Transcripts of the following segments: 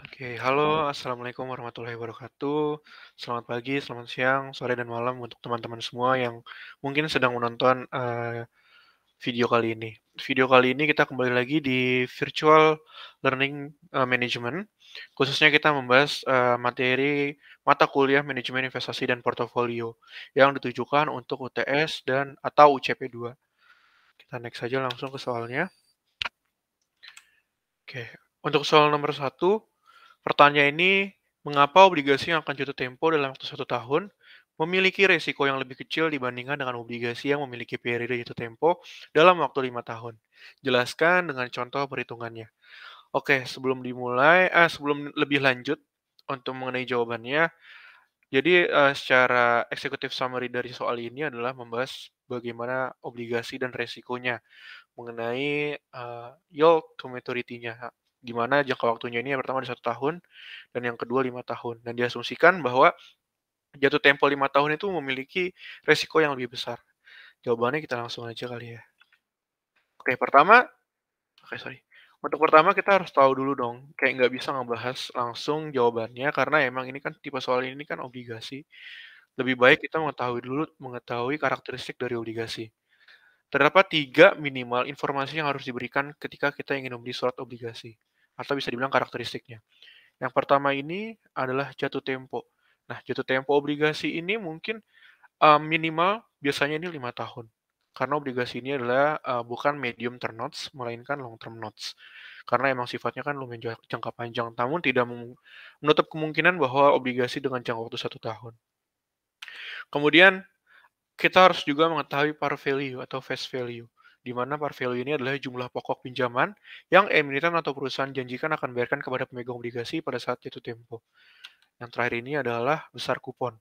Oke, halo, assalamualaikum warahmatullahi wabarakatuh. Selamat pagi, selamat siang, sore, dan malam untuk teman-teman semua yang mungkin sedang menonton video kali ini. Video kali ini kita kembali lagi di virtual learning management. Khususnya kita membahas materi mata kuliah manajemen investasi dan portofolio yang ditujukan untuk UTS dan atau UCP 2. Kita next saja langsung ke soalnya. Oke, untuk soal nomor satu. Pertanyaan ini, mengapa obligasi yang akan jatuh tempo dalam waktu 1 tahun memiliki resiko yang lebih kecil dibandingkan dengan obligasi yang memiliki periode jatuh tempo dalam waktu 5 tahun? Jelaskan dengan contoh perhitungannya. Oke, sebelum lebih lanjut untuk mengenai jawabannya, jadi secara eksekutif summary dari soal ini adalah membahas bagaimana obligasi dan resikonya mengenai, yield to maturity-nya, di mana jangka waktunya ini yang pertama ada 1 tahun dan yang kedua 5 tahun. Dan diasumsikan bahwa jatuh tempo 5 tahun itu memiliki resiko yang lebih besar. Jawabannya kita langsung aja kali ya. Oke, sorry. Untuk pertama kita harus tahu dulu dong, kayak nggak bisa ngebahas langsung jawabannya karena emang ini kan tipe soal ini kan obligasi. Lebih baik kita mengetahui karakteristik dari obligasi. Terdapat 3 minimal informasi yang harus diberikan ketika kita ingin membeli surat obligasi, atau bisa dibilang karakteristiknya. Yang pertama ini adalah jatuh tempo. Nah, jatuh tempo obligasi ini mungkin, minimal biasanya ini 5 tahun. Karena obligasi ini adalah, bukan medium term notes, melainkan long term notes. Karena emang sifatnya kan lumayan jangka panjang, namun tidak menutup kemungkinan bahwa obligasi dengan jangka waktu 1 tahun. Kemudian kita harus juga mengetahui par value atau face value, di mana par value ini adalah jumlah pokok pinjaman yang emiten atau perusahaan janjikan akan bayarkan kepada pemegang obligasi pada saat jatuh tempo. Yang terakhir ini adalah besar kupon,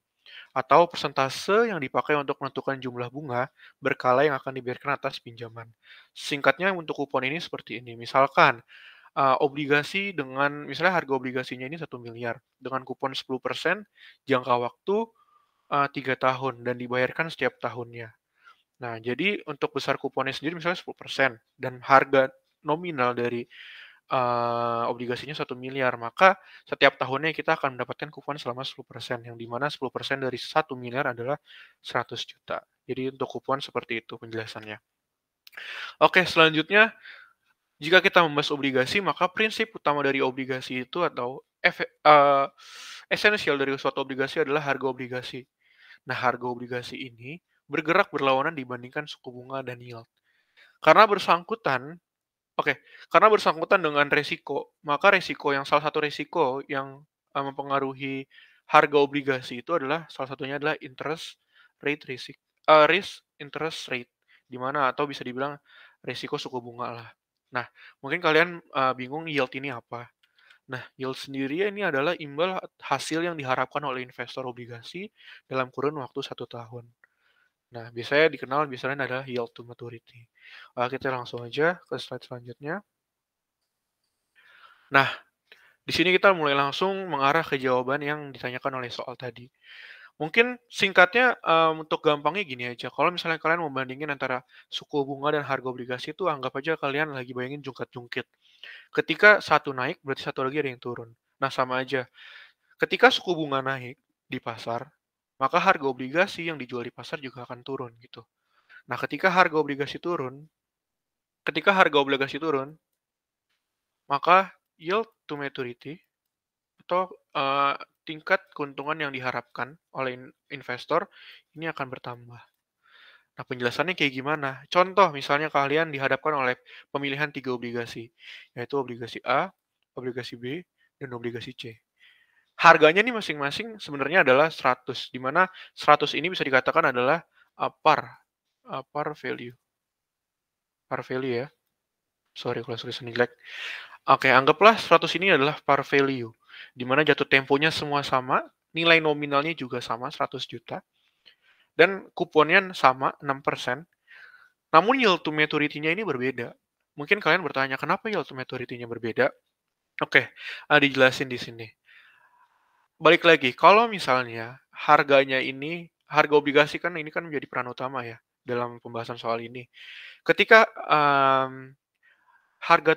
atau persentase yang dipakai untuk menentukan jumlah bunga berkala yang akan dibayarkan atas pinjaman. Singkatnya untuk kupon ini seperti ini, misalkan obligasi dengan misalnya harga obligasinya ini 1 miliar, dengan kupon 10%, jangka waktu 3 tahun dan dibayarkan setiap tahunnya. Nah, jadi untuk besar kuponnya sendiri misalnya 10% dan harga nominal dari, obligasinya 1 miliar, maka setiap tahunnya kita akan mendapatkan kupon selama 10%, yang di mana 10% dari 1 miliar adalah 100 juta. Jadi untuk kupon seperti itu penjelasannya. Oke, selanjutnya jika kita membahas obligasi, maka prinsip utama dari obligasi itu atau esensial dari suatu obligasi adalah harga obligasi. Nah, harga obligasi ini bergerak berlawanan dibandingkan suku bunga dan yield. Karena bersangkutan oke, karena bersangkutan dengan resiko, maka salah satu resiko yang, mempengaruhi harga obligasi itu adalah salah satunya adalah risk interest rate, di mana atau bisa dibilang resiko suku bunga lah. Nah, mungkin kalian, bingung yield ini apa? Nah, yield sendiri ini adalah imbal hasil yang diharapkan oleh investor obligasi dalam kurun waktu 1 tahun. Nah, biasanya adalah yield to maturity. Kita langsung aja ke slide selanjutnya. Nah, di sini kita mulai langsung mengarah ke jawaban yang ditanyakan oleh soal tadi. Mungkin singkatnya, untuk gampangnya gini aja, kalau misalnya kalian mau bandingin antara suku bunga dan harga obligasi itu anggap aja kalian lagi bayangin jungkat-jungkit. Ketika satu naik, berarti satu lagi ada yang turun. Nah, sama aja. Ketika suku bunga naik di pasar, maka harga obligasi yang dijual di pasar juga akan turun gitu. Nah, ketika harga obligasi turun, maka yield to maturity atau, tingkat keuntungan yang diharapkan oleh investor ini akan bertambah. Nah, penjelasannya kayak gimana? Contoh misalnya kalian dihadapkan oleh pemilihan 3 obligasi, yaitu obligasi A, obligasi B, dan obligasi C. Harganya nih masing-masing sebenarnya adalah 100, di mana 100 ini bisa dikatakan adalah, par value ya, sorry kalau tulisannya jelek. Oke, anggaplah 100 ini adalah par value, di mana jatuh temponya semua sama, nilai nominalnya juga sama 100 juta, dan kuponnya sama 6%, namun yield to maturity-nya ini berbeda. Mungkin kalian bertanya, kenapa yield to maturity-nya berbeda? Oke, dijelasin di sini. Balik lagi, kalau misalnya harga obligasi kan ini kan menjadi peran utama ya dalam pembahasan soal ini. Ketika, harga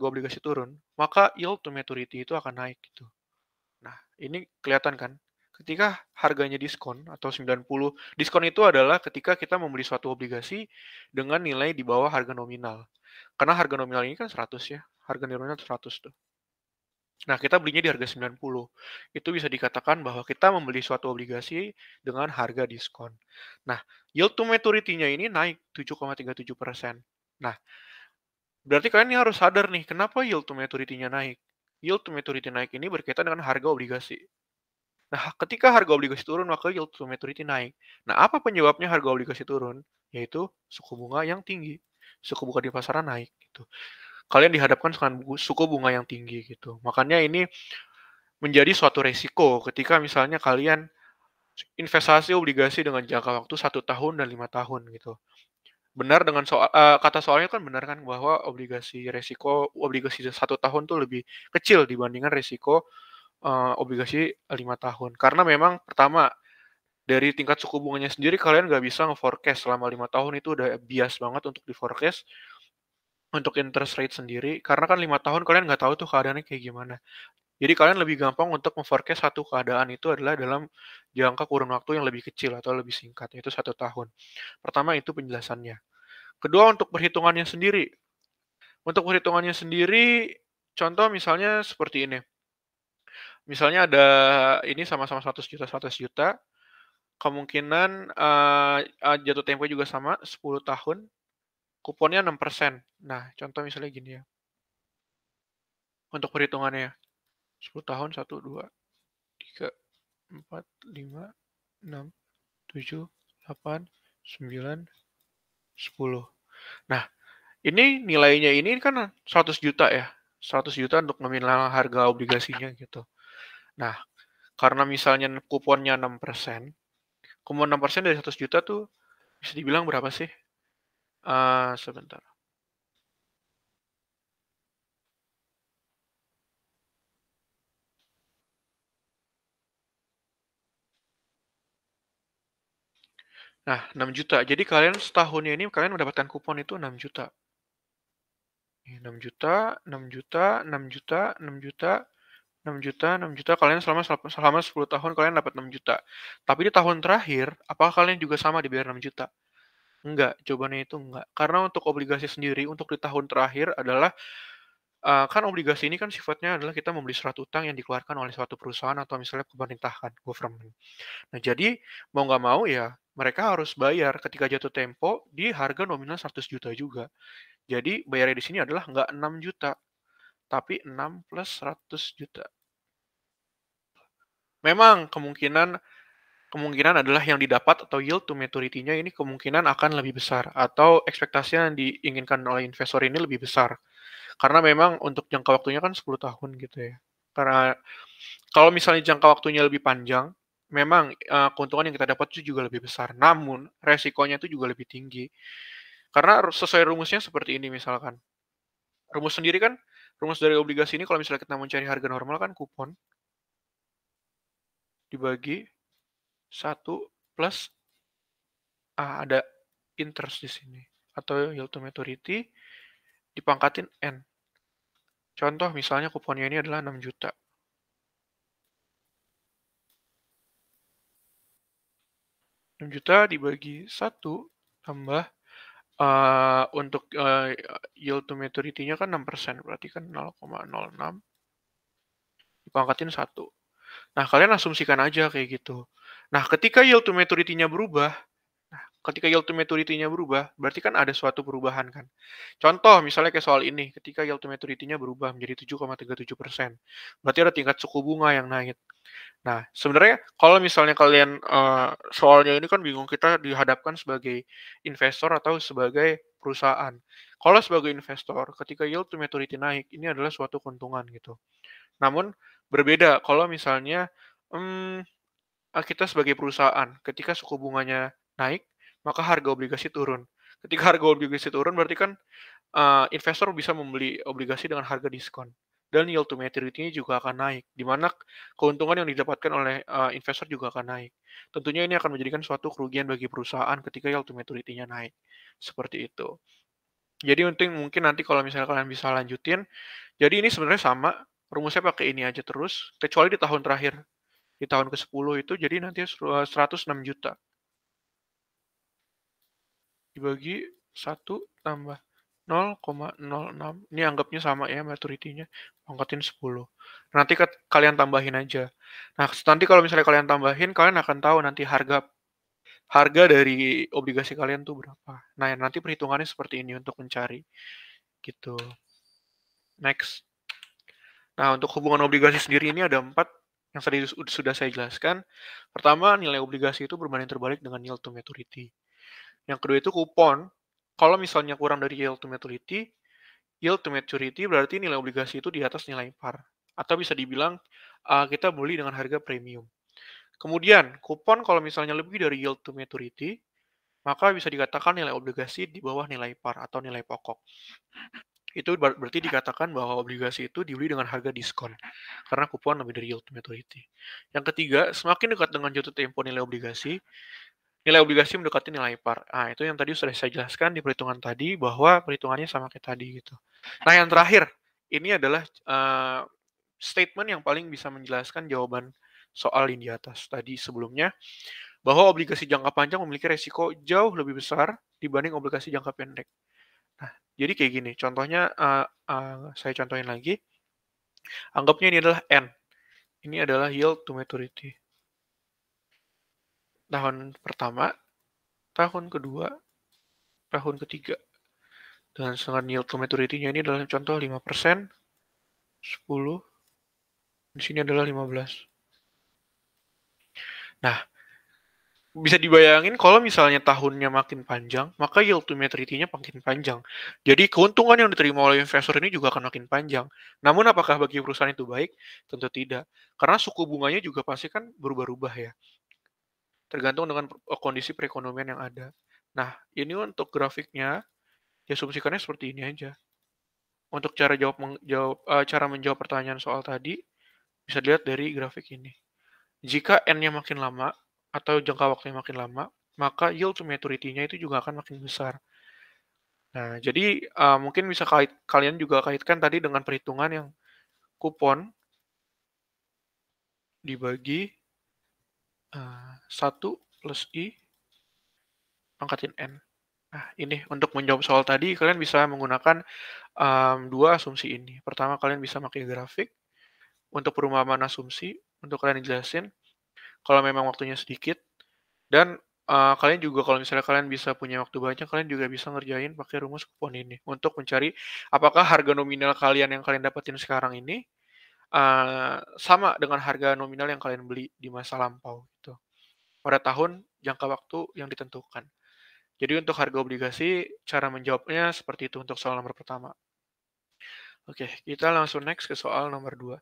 obligasi turun, maka yield to maturity itu akan naik gitu. Nah, ini kelihatan kan? Ketika harganya diskon atau 90, diskon itu adalah ketika kita membeli suatu obligasi dengan nilai di bawah harga nominal. Karena harga nominal ini kan 100 ya, harga nominal 100 tuh. Nah, kita belinya di harga 90. Itu bisa dikatakan bahwa kita membeli suatu obligasi dengan harga diskon. Nah, yield to maturity-nya ini naik 7,37%. Nah, berarti kalian ini harus sadar nih, kenapa yield to maturity-nya naik? Yield to maturity naik ini berkaitan dengan harga obligasi. Nah, ketika harga obligasi turun, maka yield to maturity naik. Nah, apa penyebabnya harga obligasi turun? Yaitu suku bunga yang tinggi. Suku bunga di pasaran naik gitu. Kalian dihadapkan dengan suku bunga yang tinggi gitu. Makanya ini menjadi suatu resiko ketika misalnya kalian investasi obligasi dengan jangka waktu 1 tahun dan 5 tahun gitu. Benar dengan kata soalnya kan benar kan bahwa obligasi 1 tahun tuh lebih kecil dibandingkan resiko obligasi 5 tahun. Karena memang pertama dari tingkat suku bunganya sendiri kalian nggak bisa nge-forecast selama 5 tahun itu udah bias banget untuk di-forecast untuk interest rate sendiri karena kan 5 tahun kalian nggak tahu tuh keadaannya kayak gimana. Jadi kalian lebih gampang untuk me-forecast satu keadaan itu adalah dalam jangka kurun waktu yang lebih kecil atau lebih singkat, yaitu 1 tahun. Pertama itu penjelasannya. Kedua untuk perhitungannya sendiri. Untuk perhitungannya sendiri, contoh misalnya seperti ini. Misalnya ada ini sama-sama 100 juta, 100 juta, kemungkinan jatuh tempo juga sama 10 tahun, kuponnya 6%. Nah, contoh misalnya gini ya. Untuk perhitungannya, 10 tahun, 1, 2, 3, 4, 5, 6, 7, 8, 9, 10. Nah, ini nilainya ini kan 100 juta ya. 100 juta untuk nominal harga obligasinya gitu. Nah, karena misalnya kuponnya 6%, kupon 6% dari 100 juta tuh bisa dibilang berapa sih? Sebentar. Nah, 6 juta. Jadi kalian setahunnya ini kalian mendapatkan kupon itu 6 juta. 6 juta, 6 juta, 6 juta, 6 juta, 6 juta, 6 juta, kalian selama 10 tahun kalian dapat 6 juta. Tapi di tahun terakhir, apakah kalian juga sama dibayar 6 juta? Enggak, jawabannya itu enggak. Karena untuk obligasi sendiri, untuk di tahun terakhir adalah, kan obligasi ini kan sifatnya adalah kita membeli surat utang yang dikeluarkan oleh suatu perusahaan atau misalnya pemerintahan, government. Nah, jadi mau nggak mau ya mereka harus bayar ketika jatuh tempo di harga nominal 100 juta juga. Jadi bayarnya di sini adalah nggak 6 juta, tapi 6 plus 100 juta. Memang kemungkinan adalah yang didapat atau yield to maturity-nya ini kemungkinan akan lebih besar atau ekspektasi yang diinginkan oleh investor ini lebih besar. Karena memang untuk jangka waktunya kan 10 tahun gitu ya. Karena kalau misalnya jangka waktunya lebih panjang, memang, keuntungan yang kita dapat itu juga lebih besar, namun resikonya itu juga lebih tinggi. Karena sesuai rumusnya seperti ini misalkan, rumus sendiri kan rumus dari obligasi ini kalau misalnya kita mencari harga normal kan kupon dibagi 1 plus, ada interest di sini atau yield to maturity dipangkatin N. Contoh misalnya kuponnya ini adalah 6 juta. 6 juta dibagi 1 tambah, untuk, yield to maturity-nya kan 6%, berarti kan 0,06 dipangkatin 1. Nah, kalian asumsikan aja kayak gitu. Nah, ketika yield to maturity-nya berubah, berarti kan ada suatu perubahan kan. Contoh misalnya kayak soal ini, ketika yield to maturity-nya berubah menjadi 7,37%, berarti ada tingkat suku bunga yang naik. Nah, sebenarnya kalau misalnya kalian, soalnya ini kan bingung, kita dihadapkan sebagai investor atau sebagai perusahaan. Kalau sebagai investor, ketika yield to maturity naik, ini adalah suatu keuntungan gitu. Namun berbeda kalau misalnya, mmm, kita sebagai perusahaan, ketika suku bunganya naik, maka harga obligasi turun. Ketika harga obligasi turun berarti kan, investor bisa membeli obligasi dengan harga diskon dan yield to maturity-nya juga akan naik, di mana keuntungan yang didapatkan oleh, investor juga akan naik. Tentunya ini akan menjadikan suatu kerugian bagi perusahaan ketika yield to maturity-nya naik, seperti itu. Jadi mungkin nanti kalau misalnya kalian bisa lanjutin, jadi ini sebenarnya sama, rumusnya pakai ini aja terus, kecuali di tahun terakhir. Di tahun ke-10 itu jadi nanti 106 juta dibagi 1 tambah 0,06. Ini anggapnya sama ya maturity-nya, pangkatin 10. Nanti kalian tambahin aja. Nah, nanti kalau misalnya kalian tambahin, kalian akan tahu nanti harga harga dari obligasi kalian tuh berapa. Nah, nanti perhitungannya seperti ini untuk mencari, gitu. Next. Nah, untuk hubungan obligasi sendiri ini ada 4 yang tadi sudah saya jelaskan. Pertama, nilai obligasi itu berbanding terbalik dengan yield to maturity. Yang kedua itu kupon. Kalau misalnya kurang dari yield to maturity berarti nilai obligasi itu di atas nilai par. Atau bisa dibilang kita beli dengan harga premium. Kemudian, kupon kalau misalnya lebih dari yield to maturity, maka bisa dikatakan nilai obligasi di bawah nilai par atau nilai pokok. Itu berarti dikatakan bahwa obligasi itu dibeli dengan harga diskon, karena kupon lebih dari yield to maturity. Yang ketiga, semakin dekat dengan jatuh tempo nilai obligasi mendekati nilai par. Nah, itu yang tadi sudah saya jelaskan di perhitungan tadi, bahwa perhitungannya sama kayak tadi gitu. Nah, yang terakhir, ini adalah statement yang paling bisa menjelaskan jawaban soal yang di atas tadi sebelumnya, bahwa obligasi jangka panjang memiliki resiko jauh lebih besar dibanding obligasi jangka pendek. Nah, jadi kayak gini, contohnya saya contohin lagi. Anggapnya ini adalah N. Ini adalah yield to maturity. Tahun pertama, tahun kedua, tahun ketiga. Dan dengan yield to maturity-nya ini adalah contoh 5%, 10, di sini adalah 15. Nah, bisa dibayangin kalau misalnya tahunnya makin panjang, maka yield to maturity-nya makin panjang. Jadi keuntungan yang diterima oleh investor ini juga akan makin panjang. Namun apakah bagi perusahaan itu baik? Tentu tidak. Karena suku bunganya juga pasti kan berubah-ubah ya. Tergantung dengan kondisi perekonomian yang ada. Nah, ini untuk grafiknya, diasumsikannya seperti ini aja. Untuk cara menjawab pertanyaan soal tadi, bisa dilihat dari grafik ini. Jika N-nya makin lama, atau jangka waktunya makin lama, maka yield to maturity-nya itu juga akan makin besar. Nah, jadi mungkin bisa kalian juga kaitkan tadi dengan perhitungan yang kupon dibagi 1 plus I pangkatin N. Nah, ini untuk menjawab soal tadi, kalian bisa menggunakan dua asumsi ini. Pertama, kalian bisa pakai grafik untuk perumpamaan asumsi, untuk kalian jelasin kalau memang waktunya sedikit. Dan kalian juga kalau misalnya kalian bisa punya waktu banyak, kalian juga bisa ngerjain pakai rumus kupon ini untuk mencari apakah harga nominal kalian yang kalian dapetin sekarang ini sama dengan harga nominal yang kalian beli di masa lampau gitu, pada tahun jangka waktu yang ditentukan. Jadi untuk harga obligasi, cara menjawabnya seperti itu untuk soal nomor pertama. Oke, kita langsung next ke soal nomor 2.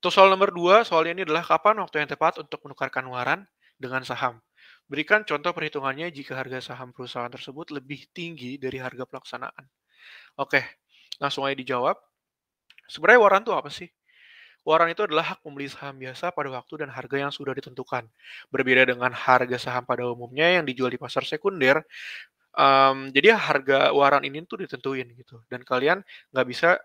Untuk soal nomor 2, soalnya ini adalah kapan waktu yang tepat untuk menukarkan waran dengan saham. Berikan contoh perhitungannya jika harga saham perusahaan tersebut lebih tinggi dari harga pelaksanaan. Oke, langsung aja dijawab. Sebenarnya waran itu apa sih? Waran itu adalah hak membeli saham biasa pada waktu dan harga yang sudah ditentukan. Berbeda dengan harga saham pada umumnya yang dijual di pasar sekunder, jadi harga waran ini tuh ditentuin gitu. Dan kalian nggak bisa,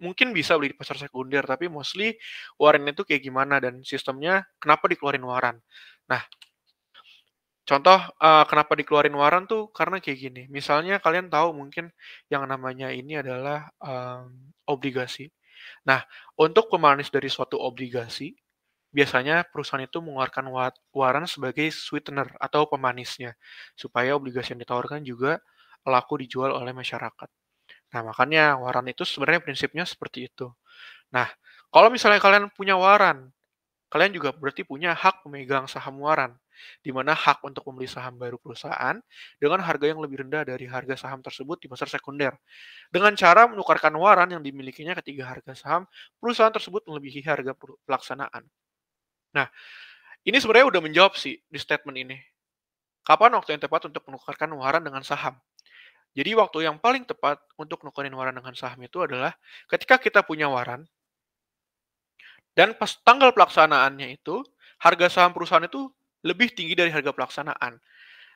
mungkin bisa beli di pasar sekunder, tapi mostly waran itu kayak gimana dan sistemnya kenapa dikeluarin waran. Nah, contoh, kenapa dikeluarin waran tuh karena kayak gini, misalnya kalian tahu mungkin yang namanya ini adalah, obligasi. Nah, untuk pemanis dari suatu obligasi, biasanya perusahaan itu mengeluarkan waran sebagai sweetener atau pemanisnya, supaya obligasi yang ditawarkan juga laku dijual oleh masyarakat. Nah, makanya waran itu sebenarnya prinsipnya seperti itu. Nah, kalau misalnya kalian punya waran, kalian juga berarti punya hak memegang saham waran, di mana hak untuk membeli saham baru perusahaan dengan harga yang lebih rendah dari harga saham tersebut di pasar sekunder, dengan cara menukarkan waran yang dimilikinya ketika harga saham perusahaan tersebut melebihi harga pelaksanaan. Nah, ini sebenarnya udah menjawab sih di statement ini. Kapan waktu yang tepat untuk menukarkan waran dengan saham? Jadi waktu yang paling tepat untuk nukerin waran dengan saham itu adalah ketika kita punya waran dan pas tanggal pelaksanaannya itu harga saham perusahaan itu lebih tinggi dari harga pelaksanaan.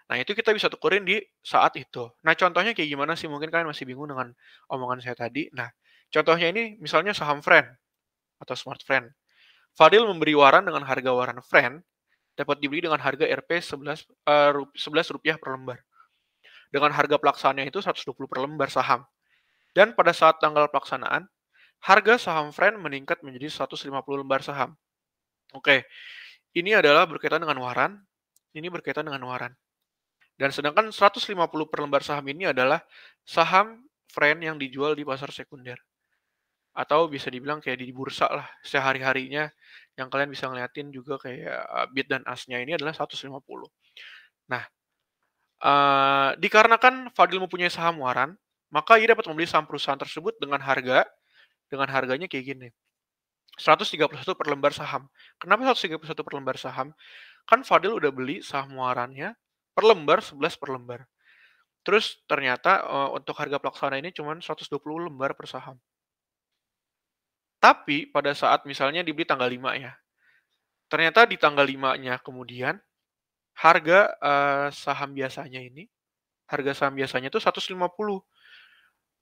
Nah, itu kita bisa tukerin di saat itu. Nah, contohnya kayak gimana sih? Mungkin kalian masih bingung dengan omongan saya tadi. Nah, contohnya ini misalnya saham Friend atau Smart Friend. Fadil memberi waran dengan harga waran Friend dapat dibeli dengan harga Rp 11 rupiah per lembar. Dengan harga pelaksanaannya itu 120 per lembar saham. Dan pada saat tanggal pelaksanaan, harga saham Friend meningkat menjadi 150 lembar saham. Oke, ini adalah berkaitan dengan waran. Ini berkaitan dengan waran. Dan sedangkan 150 per lembar saham ini adalah saham Friend yang dijual di pasar sekunder. Atau bisa dibilang kayak di bursa lah, sehari-harinya yang kalian bisa ngeliatin juga kayak bid dan ask-nya ini adalah 150. Nah, dikarenakan Fadil mempunyai saham waran, maka ia dapat membeli saham perusahaan tersebut dengan harganya kayak gini, 131 per lembar saham. Kenapa 131 per lembar saham? Kan Fadil udah beli saham warannya per lembar 11 per lembar. Terus ternyata, untuk harga pelaksana ini cuma 120 lembar per saham. Tapi pada saat misalnya dibeli tanggal 5 ya, ternyata di tanggal 5-nya kemudian harga, harga saham biasanya itu 150.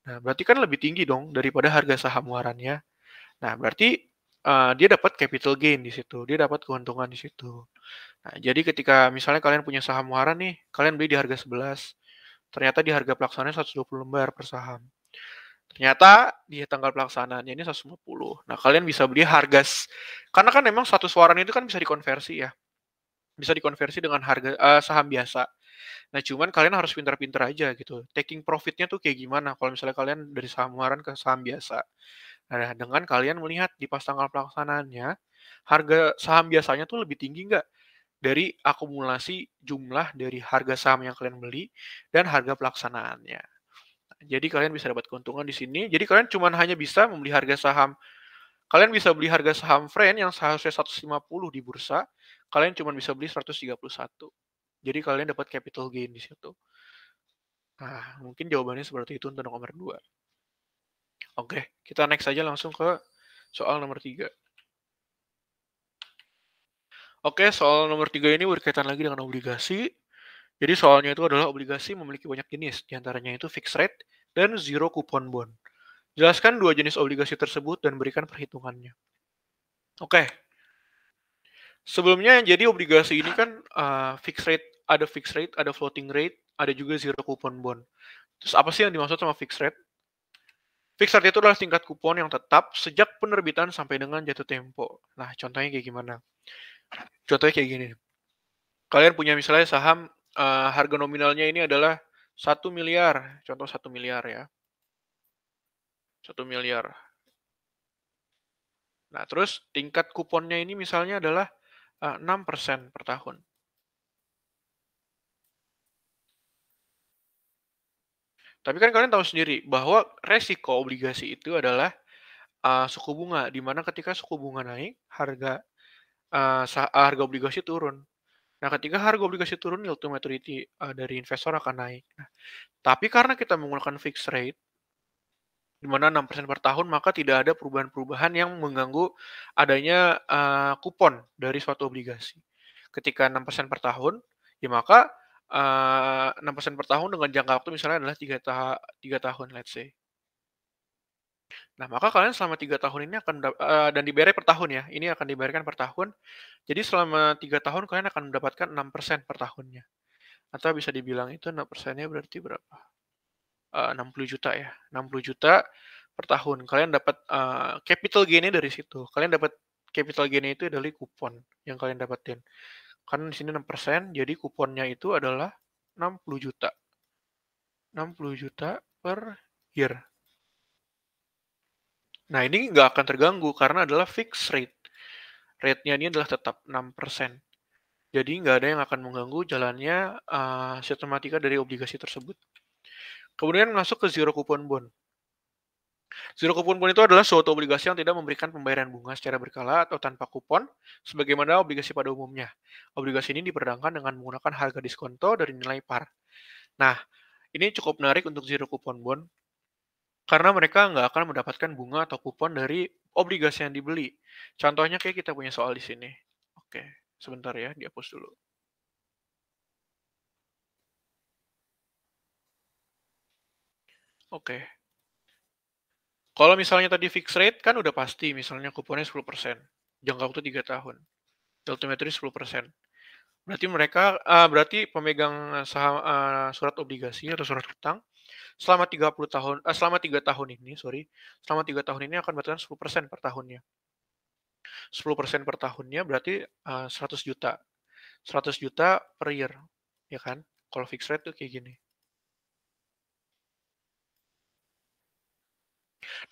Nah, berarti kan lebih tinggi dong daripada harga saham warannya. Nah, berarti, dia dapat capital gain di situ, dia dapat keuntungan di situ. Nah, jadi ketika misalnya kalian punya saham waran nih, kalian beli di harga 11, ternyata di harga pelaksanaannya 120 lembar per saham. Ternyata di tanggal pelaksanaannya ini 150. Nah, kalian bisa beli karena kan memang satu waran itu kan bisa dikonversi ya, bisa dikonversi dengan harga, saham biasa. Nah, cuman kalian harus pintar-pintar aja gitu, taking profit-nya tuh kayak gimana kalau misalnya kalian dari saham waran ke saham biasa. Nah, dengan kalian melihat di pas tanggal pelaksanaannya, harga saham biasanya tuh lebih tinggi nggak dari akumulasi jumlah dari harga saham yang kalian beli dan harga pelaksanaannya. Jadi kalian bisa dapat keuntungan di sini. Jadi kalian cuma hanya bisa membeli harga saham. Kalian bisa beli harga saham Friend yang seharusnya 150 di bursa, kalian cuma bisa beli 131. Jadi kalian dapat capital gain di situ. Nah, mungkin jawabannya seperti itu untuk nomor 2. Oke, kita next aja langsung ke soal nomor 3. Oke, soal nomor 3 ini berkaitan lagi dengan obligasi. Jadi soalnya itu adalah obligasi memiliki banyak jenis, diantaranya itu fixed rate dan zero coupon bond. Jelaskan dua jenis obligasi tersebut dan berikan perhitungannya. Oke, sebelumnya jadi obligasi ini kan fixed rate, ada floating rate, ada juga zero coupon bond. Terus apa sih yang dimaksud sama fixed rate? Fixed rate itu adalah tingkat kupon yang tetap sejak penerbitan sampai dengan jatuh tempo. Nah, contohnya kayak gimana? Contohnya kayak gini. Kalian punya misalnya saham, harga nominalnya ini adalah 1 miliar, contoh 1 miliar ya, 1 miliar. Nah, terus tingkat kuponnya ini misalnya adalah 6% per tahun. Tapi kan kalian tahu sendiri bahwa resiko obligasi itu adalah suku bunga, di mana ketika suku bunga naik, harga obligasi turun. Nah, ketika harga obligasi turun, yield to maturity dari investor akan naik. Nah, tapi karena kita menggunakan fixed rate, di mana 6% per tahun, maka tidak ada perubahan-perubahan yang mengganggu adanya kupon dari suatu obligasi. Ketika 6% per tahun, ya maka 6% per tahun dengan jangka waktu misalnya adalah 3 tahun, let's say. Nah, maka kalian selama 3 tahun ini dan dibayar per tahun ya, ini akan dibayarkan per tahun. Jadi selama 3 tahun kalian akan mendapatkan 6% per tahunnya. Atau bisa dibilang itu 6%-nya berarti berapa? 60 juta ya, 60 juta per tahun. Kalian dapat capital gain-nya dari situ. Kalian dapat capital gain-nya itu dari kupon yang kalian dapatin. Kan di sini 6%, jadi kuponnya itu adalah 60 juta. 60 juta per year. Nah, ini nggak akan terganggu karena adalah fixed rate. Rate-nya ini adalah tetap 6%. Jadi nggak ada yang akan mengganggu jalannya sistematika dari obligasi tersebut. Kemudian masuk ke zero coupon bond. Zero coupon bond itu adalah suatu obligasi yang tidak memberikan pembayaran bunga secara berkala atau tanpa kupon, sebagaimana obligasi pada umumnya. Obligasi ini diperdagangkan dengan menggunakan harga diskonto dari nilai par. Nah, ini cukup menarik untuk zero coupon bond, karena mereka nggak akan mendapatkan bunga atau kupon dari obligasi yang dibeli. Contohnya kayak kita punya soal di sini. Oke, sebentar ya, dihapus dulu. Oke. Kalau misalnya tadi fixed rate kan udah pasti misalnya kuponnya 10%, jangka waktu 3 tahun, ultimate risk 10%. Berarti pemegang saham, surat obligasi atau surat hutang selama 3 tahun ini, selama 3 tahun ini akan mendapatkan 10% per tahunnya. 10% per tahunnya berarti, 100 juta. 100 juta per year, ya kan? Kalau fixed rate tuh kayak gini.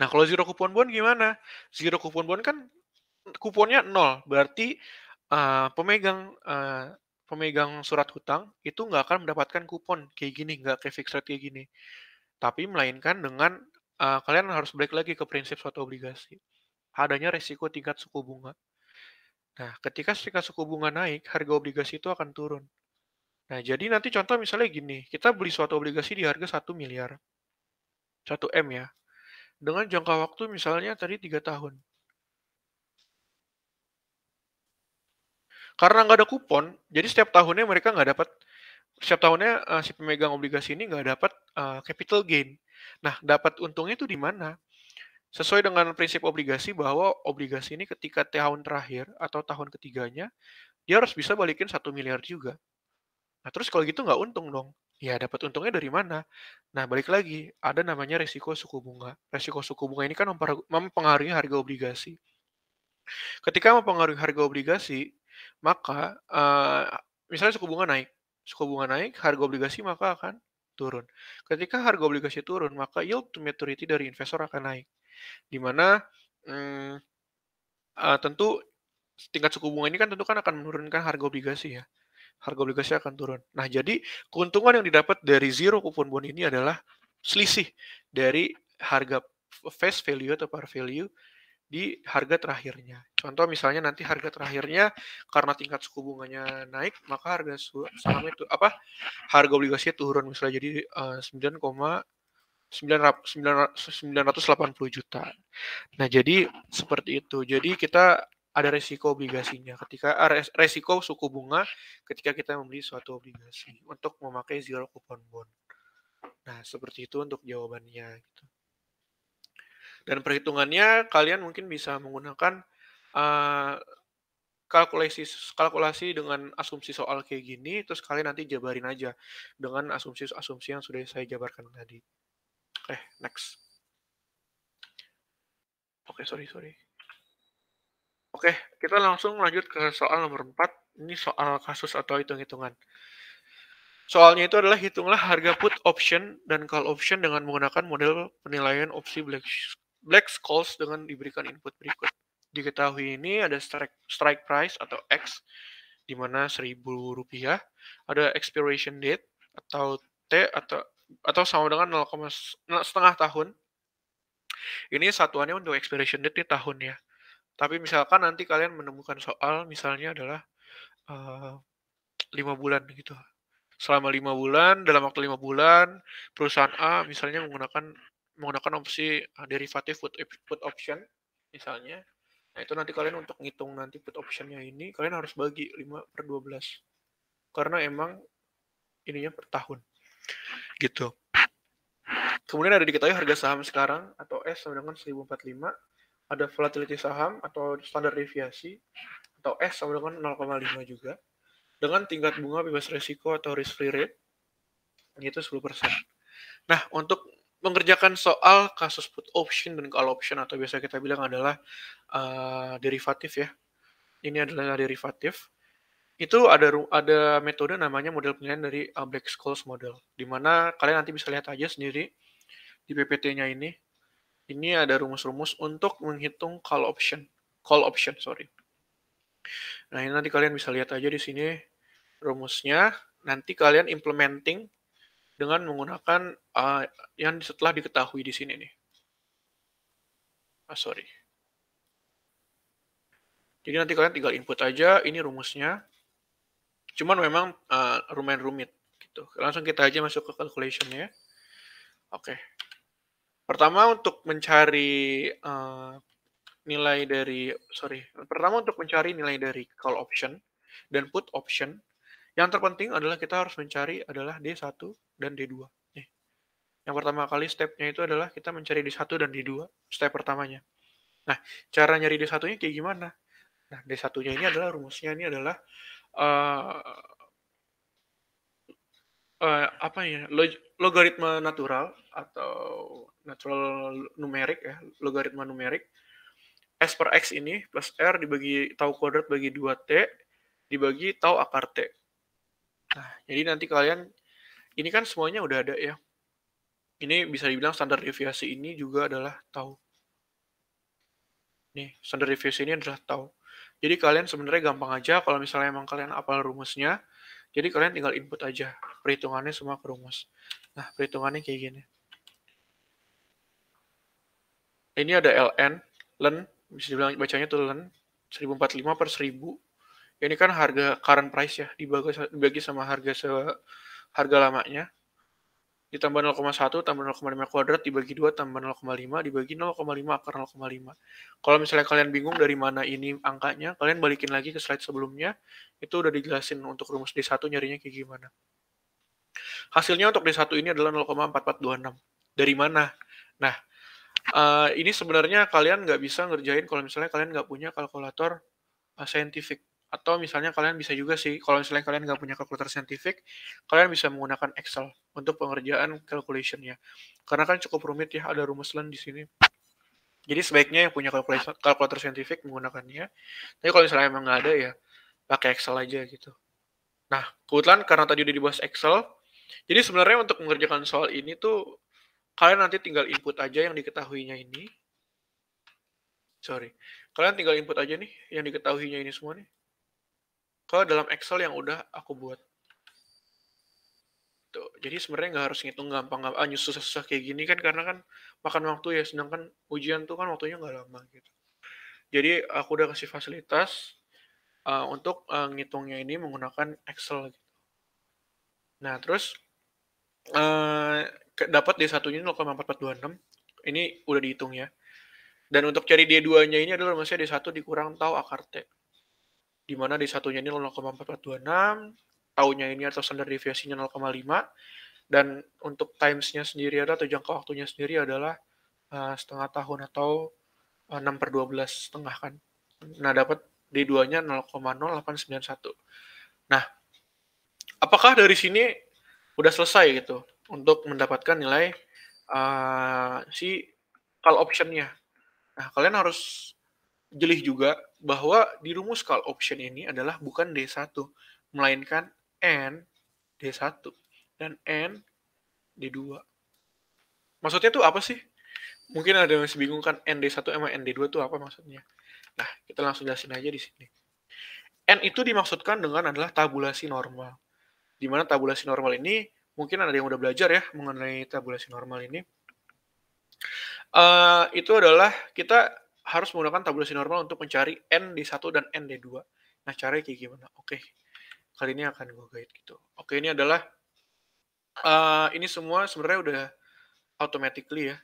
Nah, kalau zero coupon bond gimana? Zero coupon bond kan kuponnya nol, berarti, pemegang surat hutang itu nggak akan mendapatkan kupon kayak gini, nggak kayak fixed rate kayak gini. Tapi melainkan dengan, kalian harus balik lagi ke prinsip suatu obligasi, adanya resiko tingkat suku bunga. Nah, ketika tingkat suku bunga naik, harga obligasi itu akan turun. Nah, jadi nanti contoh misalnya gini, kita beli suatu obligasi di harga 1 miliar, 1 M ya, dengan jangka waktu misalnya tadi 3 tahun. Karena nggak ada kupon, jadi setiap tahunnya, si pemegang obligasi ini nggak dapat, capital gain. Nah, dapat untungnya itu di mana? Sesuai dengan prinsip obligasi bahwa obligasi ini ketika tahun terakhir atau tahun ketiganya, dia harus bisa balikin 1 miliar juga. Nah, terus kalau gitu nggak untung dong. Ya dapat untungnya dari mana? Nah, balik lagi, ada namanya resiko suku bunga. Resiko suku bunga ini kan mempengaruhi harga obligasi. Ketika mempengaruhi harga obligasi, maka, misalnya suku bunga naik, harga obligasi maka akan turun. Ketika harga obligasi turun, maka yield to maturity dari investor akan naik. Di mana, mmm, tentu tingkat suku bunga ini kan tentu kan akan menurunkan harga obligasi ya, harga obligasi akan turun. Nah, jadi keuntungan yang didapat dari zero coupon bond ini adalah selisih dari harga face value atau par value di harga terakhirnya. Contoh misalnya nanti harga terakhirnya karena tingkat suku bunganya naik, maka sahamnya itu harga obligasinya turun misalnya jadi 9,980 juta. Nah, jadi seperti itu. Jadi kita ada resiko obligasinya resiko suku bunga ketika kita membeli suatu obligasi untuk memakai zero coupon bond. Nah, seperti itu untuk jawabannya gitu. Dan perhitungannya kalian mungkin bisa menggunakan uh, kalkulasi kalkulasi dengan asumsi soal kayak gini, terus kalian nanti jabarin aja dengan asumsi-asumsi yang sudah saya jabarkan tadi. Oke, next. Oke, sorry. Oke, kita langsung lanjut ke soal nomor 4. Ini soal kasus atau hitung-hitungan. Soalnya itu adalah hitunglah harga put option dan call option dengan menggunakan model penilaian opsi Black-Scholes dengan diberikan input berikut. Diketahui ini ada strike price atau X di mana Rp1.000, ada expiration date atau T atau sama dengan 0,5 tahun. Ini satuannya untuk expiration date di tahun ya. Tapi misalkan nanti kalian menemukan soal misalnya adalah 5 bulan gitu. Selama 5 bulan, dalam waktu 5 bulan, perusahaan A misalnya menggunakan opsi derivatif put option misalnya. Nah, itu nanti kalian untuk ngitung nanti put optionnya ini, kalian harus bagi 5/12. Karena emang ininya per tahun. Gitu. Kemudian ada diketahui harga saham sekarang atau S sama dengan 1045. Ada volatility saham atau standar deviasi atau S sama dengan 0,5 juga. Dengan tingkat bunga bebas resiko atau risk free rate yaitu 10%. Nah, untuk mengerjakan soal kasus put option dan call option atau biasa kita bilang adalah derivatif ya. Ini adalah derivatif. Itu ada metode namanya model penilaian dari Black-Scholes model, di mana kalian nanti bisa lihat aja sendiri di PPT-nya ini. Ini ada rumus-rumus untuk menghitung call option, sorry. Nah, ini nanti kalian bisa lihat aja di sini rumusnya. Nanti kalian implementing dengan menggunakan yang setelah diketahui di sini nih. Sorry. Jadi nanti kalian tinggal input aja, ini rumusnya. Cuman memang lumayan rumit gitu. Langsung kita aja masuk ke calculation-nya. Oke. Pertama untuk mencari nilai dari call option dan put option, yang terpenting adalah kita harus mencari adalah D1 dan D2. Nih. Yang pertama kali step-nya itu adalah kita mencari D1 dan D2, step pertamanya. Nah, cara nyari D1-nya kayak gimana? Nah, D1-nya ini adalah rumusnya ini adalah eee apa ya, logaritma natural atau natural numerik ya, logaritma numerik, S per X ini plus R dibagi tau kuadrat bagi 2T, dibagi tau akar T. Nah, jadi nanti kalian ini kan semuanya udah ada ya. Ini bisa dibilang standar deviasi ini juga adalah tau. Nih, standar deviasi ini adalah tau. Jadi kalian sebenarnya gampang aja kalau misalnya emang kalian hafal rumusnya, jadi kalian tinggal input aja perhitungannya semua ke rumus. Nah, perhitungannya kayak gini. Ini ada ln, bisa dibilang bacanya tuh ln, 1045 per 1000. Ini kan harga current price ya, dibagi sama harga lamanya. Ditambah 0,1 tambah 0,5 kuadrat dibagi 2 tambah 0,5 dibagi 0,5 akar 0,5. Kalau misalnya kalian bingung dari mana ini angkanya, kalian balikin lagi ke slide sebelumnya, itu udah dijelasin untuk rumus D1 nyarinya kayak gimana. Hasilnya untuk D1 ini adalah 0,4426. Dari mana? Nah, ini sebenarnya kalian nggak bisa ngerjain kalau misalnya kalian nggak punya kalkulator scientific. Atau misalnya kalian bisa juga sih, kalau misalnya kalian nggak punya kalkulator scientific, kalian bisa menggunakan Excel untuk pengerjaan calculation-nya. Karena kan cukup rumit ya, ada rumus LAN di sini. Jadi sebaiknya yang punya kalkulator scientific menggunakannya. Tapi kalau misalnya emang nggak ada ya, pakai Excel aja gitu. Nah, kebetulan karena tadi udah dibahas Excel, jadi sebenarnya untuk mengerjakan soal ini tuh, kalian nanti tinggal input aja yang diketahuinya ini. Kalian tinggal input aja nih, yang diketahuinya ini semua nih, ke dalam Excel yang udah aku buat. Tuh, jadi sebenarnya nggak harus ngitung gampang, susah-susah kayak gini kan, karena kan makan waktu ya, sedangkan ujian tuh kan waktunya nggak lama gitu. Jadi aku udah kasih fasilitas untuk ngitungnya ini menggunakan Excel. Nah, terus dapat D1-nya 0,4426. Ini udah dihitung ya. Dan untuk cari D2-nya ini adalah maksudnya D1 dikurang tau akar T. Di mana D1-nya ini 0,4426, taunya ini atau standar deviasinya 0,5, dan untuk times-nya sendiri atau jangka waktunya sendiri adalah setengah tahun atau 6/12 setengah kan. Nah, dapat D2-nya 0,0891. Nah, apakah dari sini udah selesai gitu untuk mendapatkan nilai si call option-nya? Nah, kalian harus jeli juga bahwa di rumus call option ini adalah bukan D1, melainkan N D1 dan N D2. Maksudnya tuh apa sih? Mungkin ada yang masih bingung kan, ND1 sama ND2 itu apa maksudnya? Nah, kita langsung jelasin aja di sini. N itu dimaksudkan dengan adalah tabulasi normal. Di mana tabulasi normal ini, mungkin ada yang udah belajar ya mengenai tabulasi normal ini. Itu adalah kita harus menggunakan tabulasi normal untuk mencari ND1 dan ND2. Nah, caranya kayak gimana? Oke, kali ini akan gue guide gitu. Oke, ini adalah ini semua sebenarnya udah automatically ya.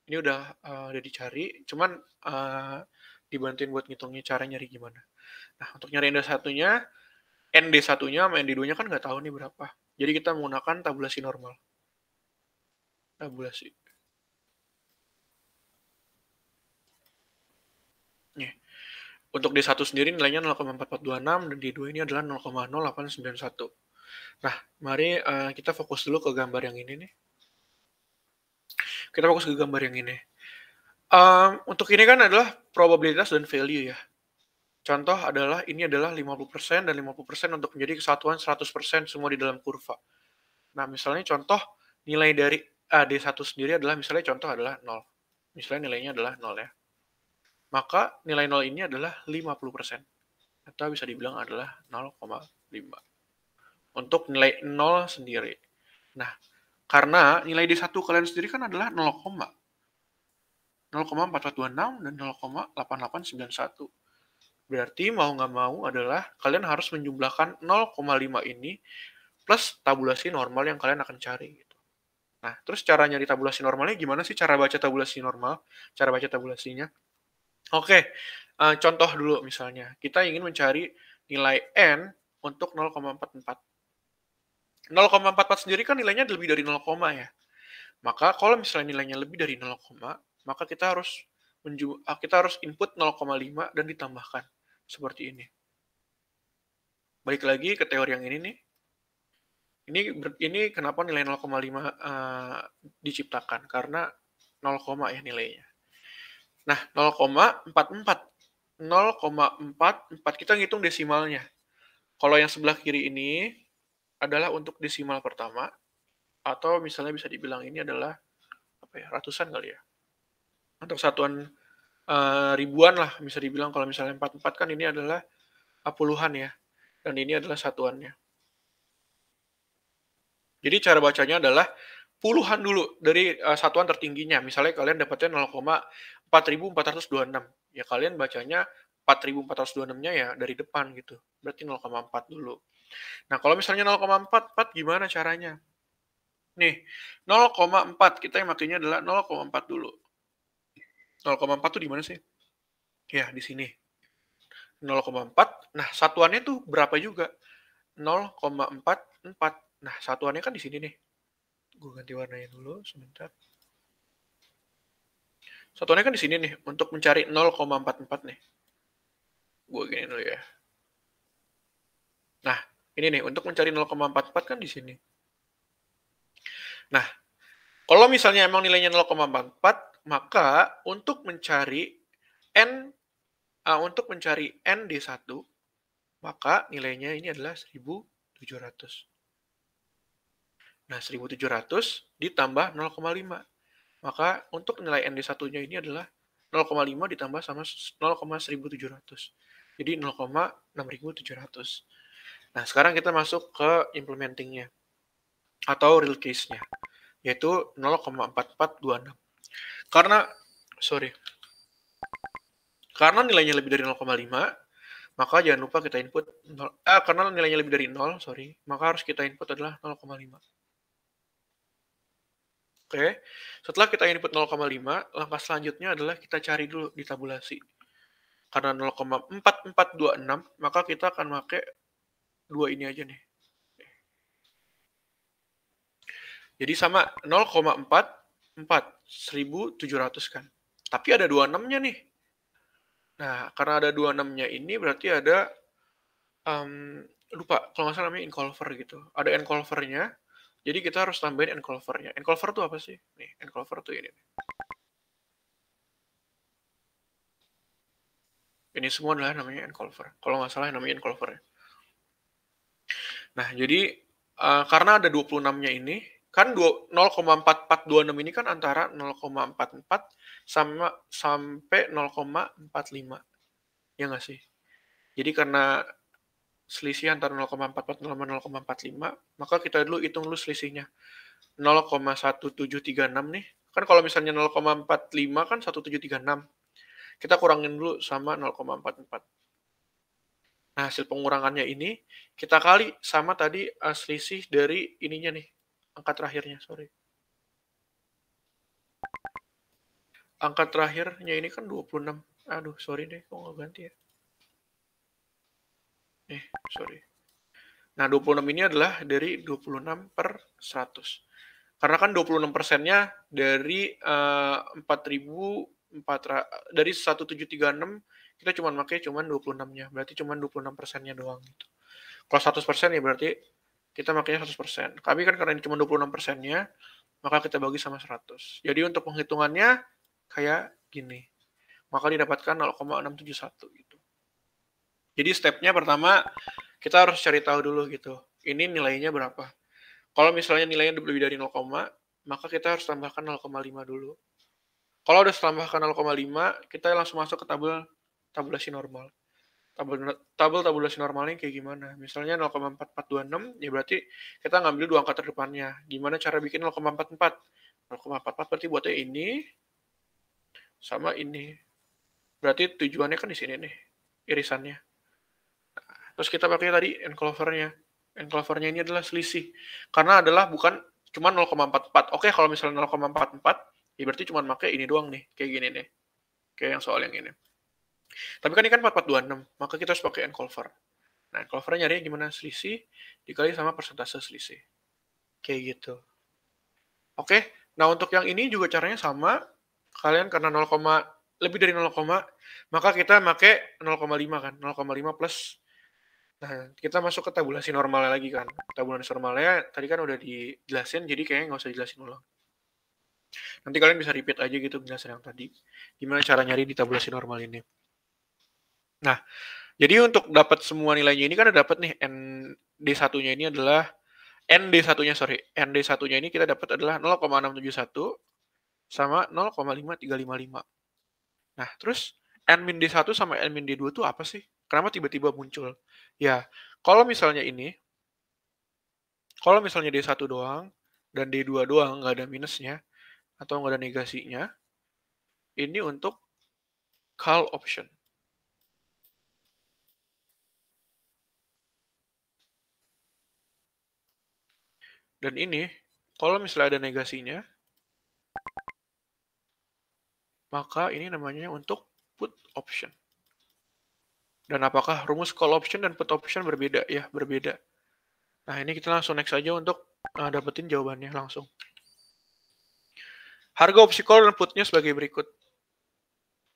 Ini udah dicari, cuman dibantuin buat ngitungnya cara nyari gimana. Nah, untuk nyari ND1-nya sama ND2-nya kan nggak tahu nih berapa. Jadi kita menggunakan tabulasi normal. Tabulasi. Nih. Untuk D1 sendiri nilainya 0,4426 dan D2 ini adalah 0,0891. Nah, mari kita fokus dulu ke gambar yang ini nih. Kita fokus ke gambar yang ini. Untuk ini kan adalah probabilitas dan value ya. Contoh adalah ini adalah 50% dan 50% untuk menjadi kesatuan 100% semua di dalam kurva. Nah, misalnya contoh nilai dari D1 sendiri adalah misalnya contoh adalah 0. Misalnya nilainya adalah 0 ya. Maka nilai 0 ini adalah 50%. Atau bisa dibilang adalah 0,5. Untuk nilai 0 sendiri. Nah, karena nilai D1 kalian sendiri kan adalah 0,4426 dan 0,8891. Berarti mau nggak mau adalah kalian harus menjumlahkan 0,5 ini plus tabulasi normal yang kalian akan cari. Gitu. Nah, terus cara nyari tabulasi normalnya gimana sih cara baca tabulasi normal? Cara baca tabulasinya? Oke, contoh dulu misalnya. Kita ingin mencari nilai N untuk 0,44. 0,44 sendiri kan nilainya lebih dari 0, ya. Maka kalau misalnya nilainya lebih dari 0, maka kita harus input 0,5 dan ditambahkan. Seperti ini. Balik lagi ke teori yang ini nih. Ini kenapa nilai 0,5 diciptakan? Karena 0, ya nilainya. Nah, 0,44. 0,44 kita ngitung desimalnya. Kalau yang sebelah kiri ini adalah untuk desimal pertama, atau misalnya bisa dibilang ini adalah ratusan kali ya. Untuk satuan ribuan lah bisa dibilang, kalau misalnya 44 kan ini adalah puluhan ya, dan ini adalah satuannya. Jadi cara bacanya adalah puluhan dulu dari satuan tertingginya. Misalnya kalian dapatnya 0,4426. Ya kalian bacanya 4426-nya ya dari depan gitu. Berarti 0,4 dulu. Nah, kalau misalnya 0,44 gimana caranya? Nih, 0,4 kita yang makainya adalah 0,4 dulu. 0,4 tuh di mana sih? Ya, di sini. 0,4. Nah, satuannya tuh berapa juga? 0,44. Nah, satuannya kan di sini nih. Gue ganti warnanya dulu sebentar. Satuannya kan di sini nih, untuk mencari 0,44 nih. Gue gini dulu ya. Nah, ini nih, untuk mencari 0,44 kan di sini. Nah, kalau misalnya emang nilainya 0,44, maka untuk mencari N D1, maka nilainya ini adalah 1700. Nah, 1700 ditambah 0,5. Maka untuk nilai ND1-nya ini adalah 0,5 ditambah sama 0,1700. Jadi 0,6700. Nah, sekarang kita masuk ke implementing-nya atau real case-nya, yaitu 0,4426. Karena nilainya lebih dari 0,5, maka jangan lupa kita input karena nilainya lebih dari 0, maka harus kita input adalah 0,5. Oke, setelah kita input 0,5, langkah selanjutnya adalah kita cari dulu di tabulasi. Karena 0,4426, maka kita akan pakai 2 ini aja nih. Jadi sama 0,44, 1700 kan. Tapi ada 26-nya nih. Nah, karena ada 26-nya ini berarti ada, lupa, kalau nggak salah namanya encolver gitu. Ada encolver-nya, jadi kita harus tambahin encolver-nya. Encolver tuh apa sih? Nih, encolver tuh ini. Ini semua adalah namanya encolver. Kalau nggak salah namanya encolver ya. Nah, jadi karena ada 26-nya ini, kan 0,4426 ini kan antara 0,44 sampai 0,45. Ya nggak sih? Jadi karena selisih antara 0,44 sama 0,45, maka kita dulu hitung dulu selisihnya. 0,1736 nih. Kan kalau misalnya 0,45 kan 1736. Kita kurangin dulu sama 0,44. Nah, hasil pengurangannya ini kita kali sama tadi selisih dari ininya nih, angka terakhirnya, Angka terakhirnya ini kan 26. Aduh, sorry deh, kok nggak ganti ya. Sorry. Nah, 26 ini adalah dari 26 per 100. Karena kan 26%-nya dari 1736, kita cuma pakai 26-nya. Berarti cuma 26%-nya doang gitu. Kalau 100% ya berarti kita makanya 100%. Tapi kan karena ini cuma 26%-nya, maka kita bagi sama 100. Jadi untuk penghitungannya kayak gini. Maka didapatkan 0,671 gitu. Jadi stepnya pertama, kita harus cari tahu dulu gitu. Ini nilainya berapa. Kalau misalnya nilainya lebih dari 0, maka kita harus tambahkan 0,5 dulu. Kalau udah tambahkan 0,5, kita langsung masuk ke tabulasi normal. Tabel tabulasi normalnya kayak gimana? Misalnya 0,4426, ya berarti kita ngambil 2 angka terdepannya. Gimana cara bikin 0,44? 0,44 berarti buatnya ini sama ini. Berarti tujuannya kan di sini nih, irisannya. Terus kita pakai tadi enclover-nya. Enclover-nya ini adalah selisih. Karena adalah bukan cuma 0,44. Oke, kalau misalnya 0,44, ya berarti cuma pakai ini doang nih. Kayak gini nih. Kayak yang soal yang ini. Tapi kan ini kan 4426, maka kita harus pakai enclover. Nah, enclover-nya nyarinya gimana? Selisih dikali sama persentase selisih. Kayak gitu. Oke, Nah, untuk yang ini juga caranya sama, kalian karena lebih dari 0, maka kita make 0,5 kan, 0,5 plus, nah kita masuk ke tabulasi normalnya lagi kan. Tabulasi normalnya tadi kan udah dijelasin, jadi kayaknya nggak usah dijelasin ulang. Nanti kalian bisa repeat aja gitu penjelasan yang tadi, gimana cara nyari di tabulasi normal ini. Nah, jadi untuk dapat semua nilainya ini kan udah dapat nih, ND1-nya ini adalah ND1-nya, sorry, ND1-nya ini kita dapat adalah 0,671 sama 0,5355. Nah, terus N-D1 sama N-D2 itu apa sih? Kenapa tiba-tiba muncul? Ya, kalau misalnya kalau misalnya D1 doang dan D2 doang nggak ada minusnya atau nggak ada negasinya, ini untuk call option. Dan ini, kalau misalnya ada negasinya, maka ini namanya untuk put option. Dan apakah rumus call option dan put option berbeda? Ya, berbeda. Nah, ini kita langsung next aja untuk dapetin jawabannya langsung. Harga opsi call dan putnya sebagai berikut.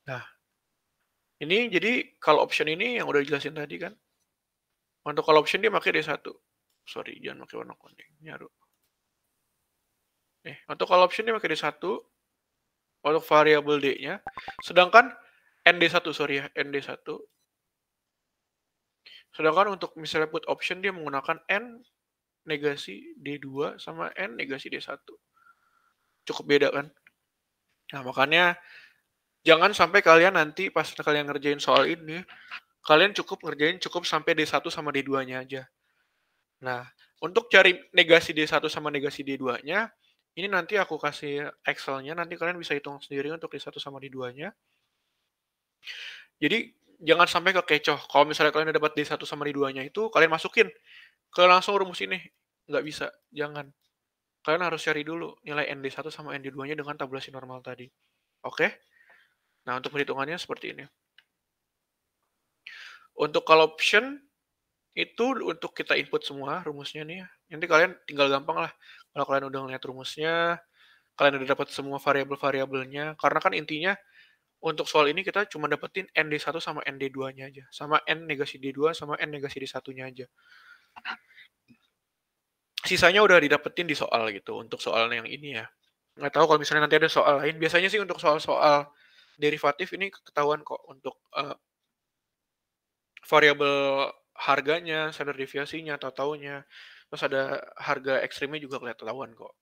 Nah, ini jadi call option ini yang udah dijelasin tadi kan. Untuk call option dia pakai D1. Sorry, jangan pakai warna kuning. Nyaru. Untuk call option dia pakai D1 untuk variabel D-nya. Sedangkan ND1, sorry ya, ND1. Sedangkan untuk misalnya put option dia menggunakan N negasi D2 sama N negasi D1. Cukup beda kan? Nah, makanya jangan sampai kalian nanti pas kalian ngerjain soal ini, kalian cukup sampai D1 sama D2-nya aja. Nah, untuk cari negasi D1 sama negasi D2-nya, ini nanti aku kasih Excel-nya, nanti kalian bisa hitung sendiri untuk D1 sama D2-nya. Jadi, jangan sampai kekecoh. Kalau misalnya kalian udah dapat D1 sama D2-nya itu, kalian masukin ke langsung rumus ini. Nggak bisa, jangan. Kalian harus cari dulu nilai ND1 sama ND2-nya dengan tabulasi normal tadi. Oke? Nah, untuk perhitungannya seperti ini. Untuk call option, itu untuk kita input semua rumusnya nih. Nanti kalian tinggal gampang lah. Kalau kalian udah ngeliat rumusnya, kalian udah dapat semua variabel-variabelnya. Karena kan intinya, untuk soal ini kita cuma dapetin ND1 sama ND2-nya aja. Sama N negasi D2 sama N negasi D1-nya aja. Sisanya udah didapetin di soal gitu, untuk soal yang ini ya. Nggak tahu kalau misalnya nanti ada soal lain. Biasanya sih untuk soal-soal derivatif ini ketahuan kok untuk variabel harganya, standar deviasinya, atau taunya. Terus ada harga ekstrimnya juga ketahuan kok.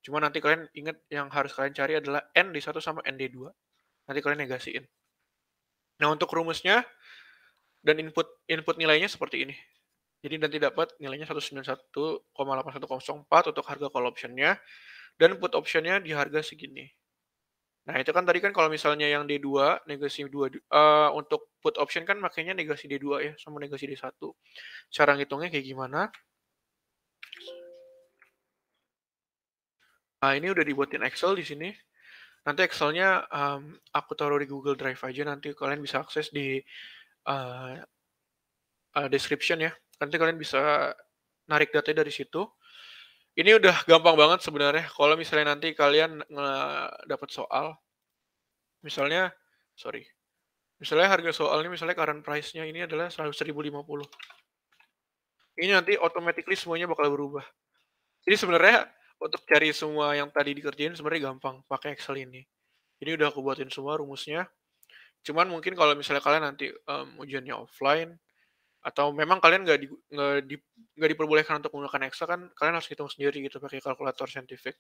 Cuma nanti kalian ingat yang harus kalian cari adalah ND1 sama ND2. Nanti kalian negasiin. Nah, untuk rumusnya dan input nilainya seperti ini. Jadi nanti dapat nilainya 191,8104 untuk harga call option-nya, dan put option-nya di harga segini. Nah, itu kan tadi kan kalau misalnya yang D2, negasi 2, untuk put option kan makanya negasi D2 ya, sama negasi D1. Cara ngitungnya kayak gimana? Nah, ini udah dibuatin Excel di sini. Nanti Excel-nya aku taruh di Google Drive aja, nanti kalian bisa akses di description ya. Nanti kalian bisa narik data dari situ. Ini udah gampang banget sebenarnya. Kalau misalnya nanti kalian dapat soal, misalnya, misalnya harga soalnya misalnya current price-nya ini adalah 100.050. Ini nanti automatically semuanya bakal berubah. Jadi sebenarnya untuk cari semua yang tadi dikerjain sebenarnya gampang pakai Excel ini. Ini udah aku buatin semua rumusnya. Cuman mungkin kalau misalnya kalian nanti ujiannya offline, atau memang kalian nggak diperbolehkan untuk menggunakan Excel, kan kalian harus hitung sendiri gitu pakai kalkulator saintifik.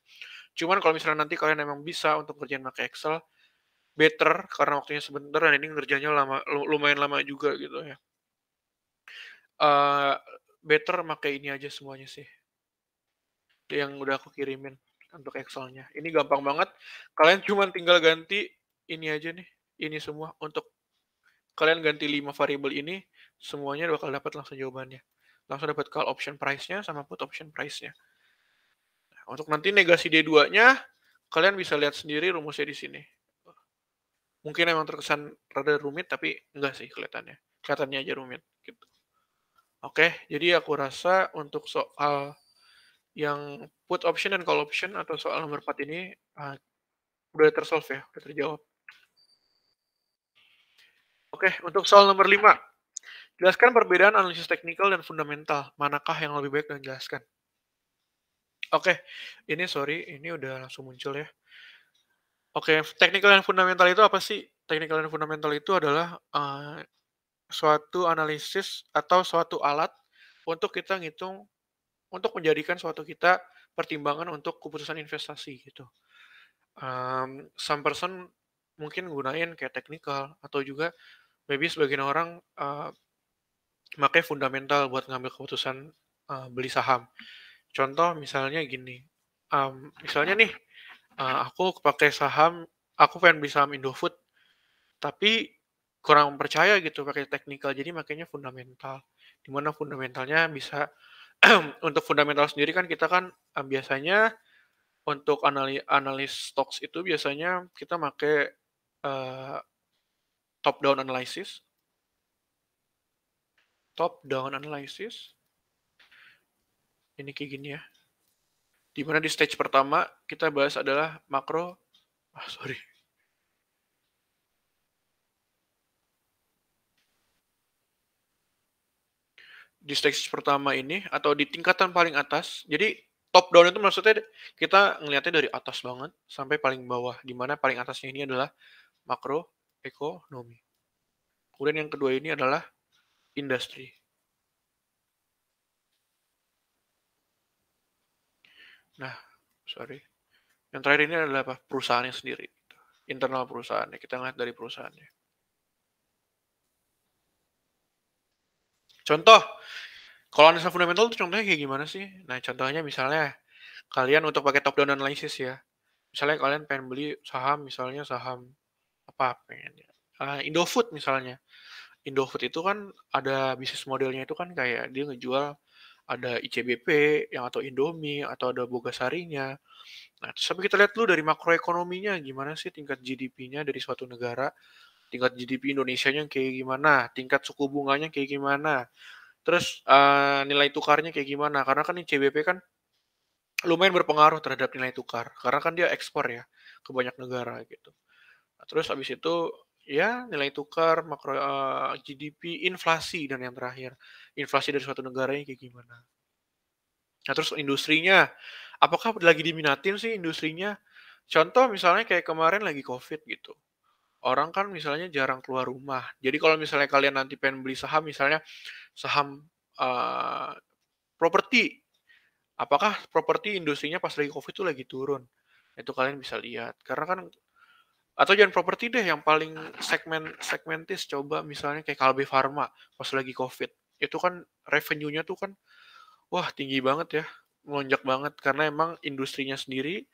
Cuman kalau misalnya nanti kalian memang bisa untuk kerjaan pakai Excel, better karena waktunya sebentar dan ini ngerjainnya lumayan lama juga gitu ya. Better pakai ini aja semuanya sih, yang udah aku kirimin untuk Excel-nya. Ini gampang banget. Kalian cuma tinggal ganti ini aja nih, ini semua. Untuk kalian ganti 5 variabel ini, semuanya bakal dapat langsung jawabannya. Langsung dapat call option price-nya sama put option price-nya. Nah, untuk nanti negasi D2-nya, kalian bisa lihat sendiri rumusnya di sini. Mungkin emang terkesan rada rumit, tapi enggak sih kelihatannya. Kelihatannya aja rumit gitu. Oke, jadi aku rasa untuk soal Yang put option dan call option atau soal nomor 4 ini, udah tersolve ya, udah terjawab. Oke, untuk soal nomor 5, jelaskan perbedaan analisis teknikal dan fundamental. Manakah yang lebih baik dan jelaskan? Oke, ini sorry, ini udah langsung muncul ya. Oke, teknikal dan fundamental itu apa sih? Teknikal dan fundamental itu adalah, suatu analisis atau suatu alat untuk kita ngitung untuk menjadikan suatu kita pertimbangan untuk keputusan investasi gitu. Some person mungkin gunain kayak teknikal atau juga maybe sebagian orang, make fundamental buat ngambil keputusan, beli saham. Contoh misalnya gini, misalnya nih, aku pakai saham aku pengen beli saham Indofood, tapi kurang percaya gitu pakai teknikal, jadi makanya fundamental. Di mana fundamentalnya bisa untuk fundamental sendiri kan kita kan, biasanya untuk analis stocks itu biasanya kita make, eee, top down analysis ini kayak gini ya, di mana di stage pertama kita bahas adalah makro sorry, di stage pertama ini atau di tingkatan paling atas, jadi top down itu maksudnya kita ngelihatnya dari atas banget sampai paling bawah, di mana paling atasnya ini adalah makro ekonomi. Kemudian yang kedua ini adalah industri. Nah, sorry. Yang terakhir ini adalah apa? Perusahaannya sendiri. Internal perusahaannya. Kita lihat dari perusahaannya. Contoh, kalau analisa fundamental itu contohnya kayak gimana sih? Nah, contohnya misalnya kalian untuk pakai top down analysis ya. Misalnya kalian pengen beli saham, misalnya saham apa pengen ya? Indofood misalnya. Indofood itu kan ada bisnis modelnya itu kan kayak dia ngejual ada ICBP yang atau Indomie atau ada Bogasarinya. Nah, terus tapi kita lihat dulu dari makroekonominya gimana sih tingkat GDP-nya dari suatu negara, tingkat GDP Indonesianya kayak gimana, tingkat suku bunganya kayak gimana, terus nilai tukarnya kayak gimana. Karena kan ICBP kan lumayan berpengaruh terhadap nilai tukar, karena kan dia ekspor ya ke banyak negara gitu. Nah, terus habis itu ya nilai tukar, GDP, inflasi dan yang terakhir, inflasi dari suatu negaranya kayak gimana. Nah, terus industrinya, apakah lagi diminatin sih industrinya? Contoh misalnya kayak kemarin lagi Covid gitu. Orang kan misalnya jarang keluar rumah. Jadi kalau misalnya kalian nanti pengen beli saham, misalnya saham properti, apakah properti industrinya pas lagi Covid itu lagi turun? Itu kalian bisa lihat. Karena kan atau jangan properti deh yang paling segmentis coba misalnya kayak Kalbe Farma pas lagi Covid. Itu kan revenue-nya tuh kan wah tinggi banget ya. Melonjak banget karena emang industrinya sendiri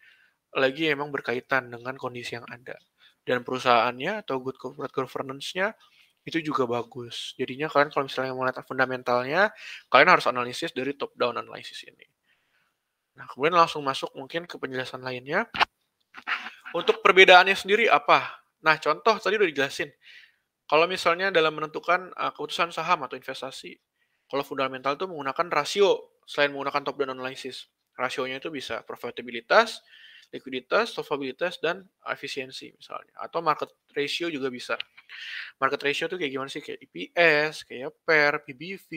lagi emang berkaitan dengan kondisi yang ada. Dan perusahaannya atau good corporate governance-nya itu juga bagus. Jadinya kalian kalau misalnya mau lihat fundamentalnya, kalian harus analisis dari top down analysis ini. Nah, kemudian langsung masuk mungkin ke penjelasan lainnya. Untuk perbedaannya sendiri apa? Nah, contoh tadi udah dijelasin. Kalau misalnya dalam menentukan keputusan saham atau investasi, kalau fundamental itu menggunakan rasio selain menggunakan top down analysis. Rasionya itu bisa profitabilitas, likuiditas, solvabilitas, dan efisiensi misalnya. Atau market ratio juga bisa. Market ratio itu kayak gimana sih? Kayak EPS, kayak PER, PBV,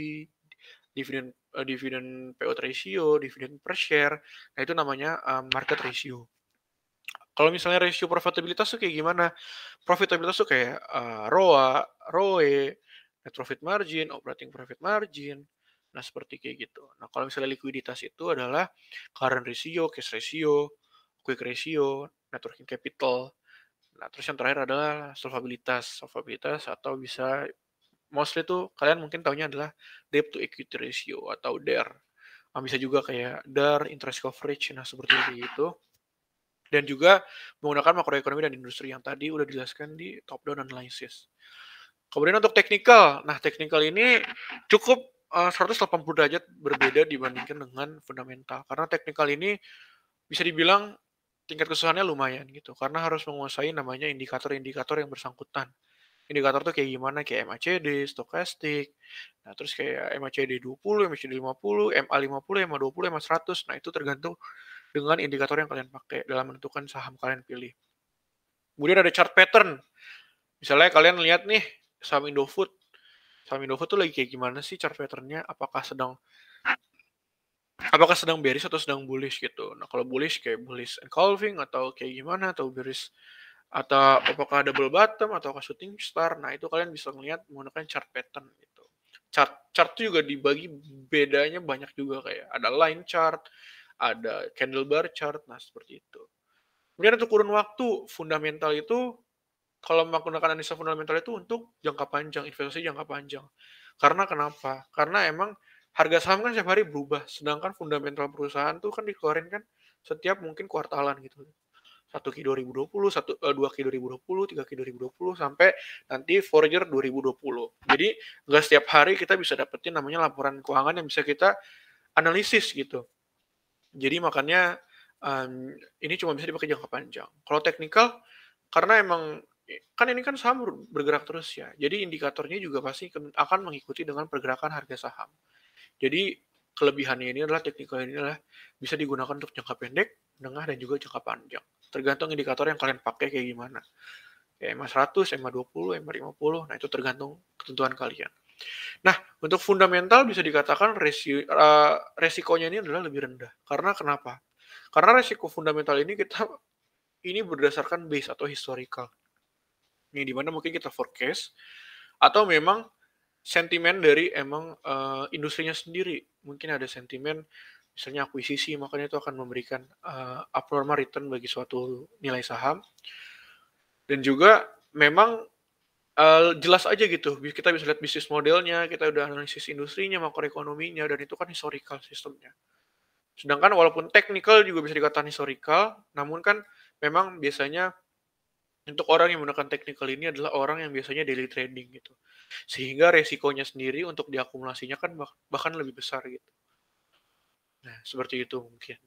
dividen payout ratio, dividen per share. Nah, itu namanya market ratio. Kalau misalnya ratio profitabilitas tuh kayak gimana? Profitabilitas tuh kayak ROA, ROE, net profit margin, operating profit margin. Nah, seperti kayak gitu. Nah, kalau misalnya likuiditas itu adalah current ratio, cash ratio, quick ratio, net working capital. Nah, terus yang terakhir adalah solvabilitas. Solvabilitas atau bisa mostly tuh kalian mungkin tahunya adalah debt to equity ratio atau DER. Bisa juga kayak DAR, interest coverage, nah seperti itu. Dan juga menggunakan makroekonomi dan industri yang tadi udah dijelaskan di top down analysis. Kemudian untuk teknikal, nah teknikal ini cukup 180 derajat berbeda dibandingkan dengan fundamental. Karena teknikal ini bisa dibilang tingkat kesusahannya lumayan gitu, karena harus menguasai namanya indikator-indikator yang bersangkutan. Indikator tuh kayak gimana, kayak MACD, stokastik, nah terus kayak MACD 20, MACD 50, MA50, MA20, MA100. Nah, itu tergantung dengan indikator yang kalian pakai dalam menentukan saham kalian pilih. Kemudian ada chart pattern. Misalnya kalian lihat nih saham Indofood. Saham Indofood tuh lagi kayak gimana sih chart pattern-nya? Apakah sedang bearish atau sedang bullish gitu. Nah, kalau bullish kayak bullish engulfing atau kayak gimana, atau bearish atau apakah double bottom atau shooting star. Nah, itu kalian bisa melihat menggunakan chart pattern gitu. Chart itu juga dibagi, bedanya banyak juga, kayak ada line chart, ada candle bar chart. Nah, seperti itu. Kemudian untuk kurun waktu, fundamental itu kalau menggunakan analisa fundamental itu untuk jangka panjang, investasi jangka panjang. Karena kenapa? Karena emang harga saham kan setiap hari berubah, sedangkan fundamental perusahaan tuh kan dikeluarin kan setiap mungkin kuartalan gitu. 1Q 2020, 2Q 2020, 3Q 2020, sampai nanti full year 2020. Jadi nggak setiap hari kita bisa dapetin namanya laporan keuangan yang bisa kita analisis gitu. Jadi makanya ini cuma bisa dipakai jangka panjang. Kalau teknikal, karena emang kan ini kan saham bergerak terus ya. Jadi indikatornya juga pasti akan mengikuti dengan pergerakan harga saham. Jadi kelebihannya ini adalah teknikal ini adalah bisa digunakan untuk jangka pendek, menengah, dan juga jangka panjang. Tergantung indikator yang kalian pakai kayak gimana. Kayak MA100, MA20, MA50, nah itu tergantung ketentuan kalian. Nah, untuk fundamental bisa dikatakan resikonya ini adalah lebih rendah. Karena kenapa? Karena resiko fundamental ini berdasarkan base atau historical. Yang dimana mungkin kita forecast, atau memang sentimen dari emang industrinya sendiri. Mungkin ada sentimen, misalnya akuisisi, makanya itu akan memberikan abnormal return bagi suatu nilai saham. Dan juga memang jelas aja gitu, kita bisa lihat bisnis modelnya, kita udah analisis industrinya, makroekonominya, dan itu kan historical sistemnya. Sedangkan walaupun technical juga bisa dikatakan historical, namun kan memang biasanya untuk orang yang menggunakan technical ini adalah orang yang biasanya daily trading gitu. Sehingga resikonya sendiri untuk diakumulasinya kan bahkan lebih besar gitu. Nah, seperti itu mungkin.